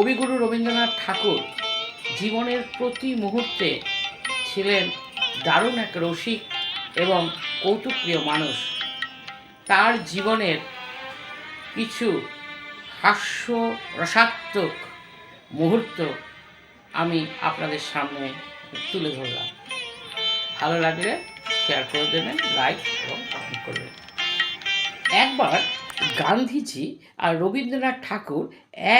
কবিগুরু রবীন্দ্রনাথ ঠাকুর জীবনের প্রতি মুহূর্তে ছিলেন দারুণ এক রসিক এবং কৌতুকপ্রিয় মানুষ। তার জীবনের কিছু হাস্য রসাত্মক মুহূর্ত আমি আপনাদের সামনে তুলে ধরলাম। ভালো লাগলে শেয়ার করে দেবেন, লাইক এবং কমেন্ট করবেন। একবার গান্ধীজি আর রবীন্দ্রনাথ ঠাকুর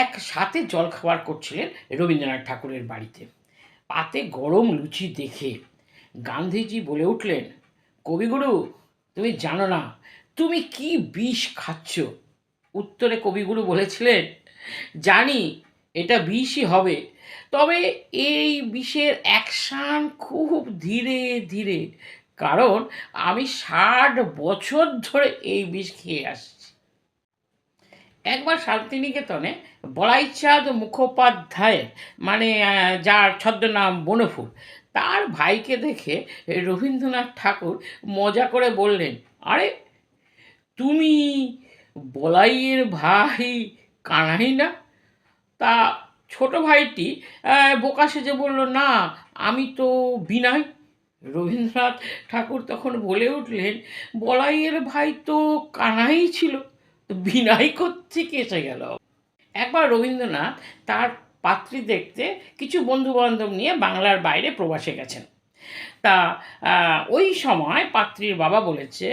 একসাথে জলখাবার করছিলেন রবীন্দ্রনাথ ঠাকুরের বাড়িতে। পাতে গরম লুচি দেখে গান্ধীজি বলে উঠলেন, কবিগুরু, তুমি জানো না তুমি কি বিষ খাচ্ছ। উত্তরে কবিগুরু বলেছিলেন, জানি এটা বিষই হবে, তবে এই বিষের অ্যাকশান খুব ধীরে ধীরে, কারণ আমি 60 বছর ধরে এই বিষ খেয়ে আসছি। একবার শান্তিনিকেতনে বলাইচাঁদ মুখোপাধ্যায়ের যার ছদ্মনাম বনফুল, তার ভাইকে দেখে রবীন্দ্রনাথ ঠাকুর মজা করে বললেন, আরে তুমি বলাইয়ের ভাই কানাই না? তা ছোট ভাইটি বোকা সেজে বলল, না আমি তো বিনয়। রবীন্দ্রনাথ ঠাকুর তখন বলে উঠলেন, বলাইয়ের ভাই তো কানাই ছিল, বিনয় কোত্থেকে এসে গেল? একবার রবীন্দ্রনাথ তার পাত্রী দেখতে কিছু বন্ধুবান্ধব নিয়ে বাংলার বাইরে প্রবাসে গেছেন। তা ওই সময় পাত্রীর বাবা বলেছে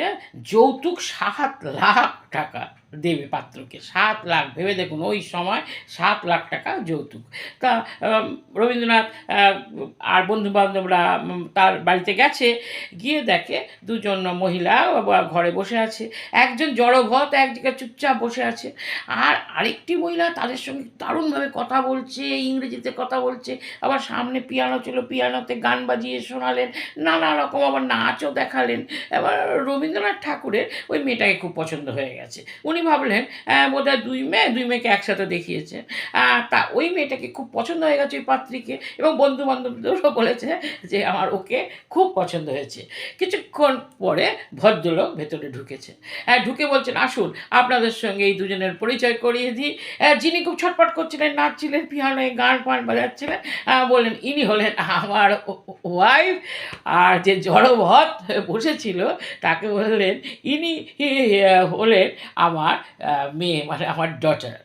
যৌতুক 7 লাখ টাকা দেবে পাত্রকে। 7 লাখ, ভেবে দেখুন, ওই সময় 7 লাখ টাকা যৌতুক। তা রবীন্দ্রনাথ আর বন্ধুবান্ধবরা তার বাড়িতে গেছে, গিয়ে দেখে দুজন মহিলা ঘরে বসে আছে। একজন জড়ভৎ একদিকে চুপচাপ বসে আছে, আর আরেকটি মহিলা তাদের সঙ্গে দারুণভাবে কথা বলছে, ইংরেজিতে কথা বলছে। আবার সামনে পিয়ানো ছিল, পিয়ানোতে গান বাজিয়ে শোনালেন, নানা রকম আবার নাচও দেখালেন। এবার রবীন্দ্রনাথ ঠাকুরের ওই মেয়েটাকে খুব পছন্দ হয়ে গেছে। উনি ভাবলেন বোধহয় দুই মেয়েকে একসাথে দেখিয়েছে। তা ওই মেয়েটাকে খুব পছন্দ হয়ে গেছে ওই পাত্রীকে, এবং বন্ধুবান্ধবদেরও বলেছে যে আমার ওকে খুব পছন্দ হয়েছে। কিছুক্ষণ পরে ভদ্রলোক ভেতরে ঢুকেছে, ঢুকে বলছেন, আসুন আপনাদের সঙ্গে এই দুজনের পরিচয় করিয়ে দিই। যিনি খুব ছটপট করছিলেন, নাচছিলেন, পিয়ানোয় গান ফান বাজাচ্ছিলেন, বললেন ইনি হলেন আমার ওয়াইফ। আর যে জড়ভৎ বসেছিল তাকে বললেন, ইনি হলেন আমার মেয়ে, আমার ডটার।